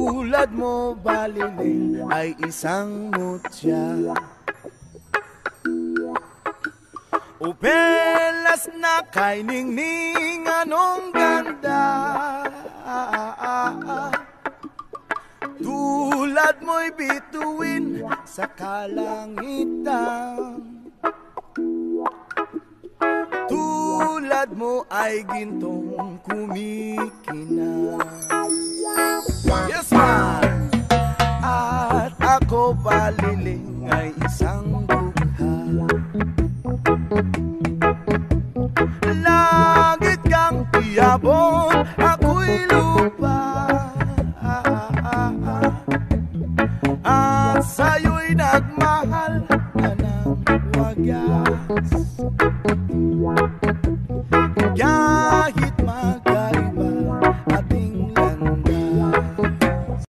Tulad mo baliling ay isang mutya. O pelas na kay ningning anong ganda. Tulad mo'y bituin sa kalangitan. Tulad mo ay gintong kumikinang. Yes man! At ako baliling ay isang dugha. Langit kang tiyabon, ako'y lupa.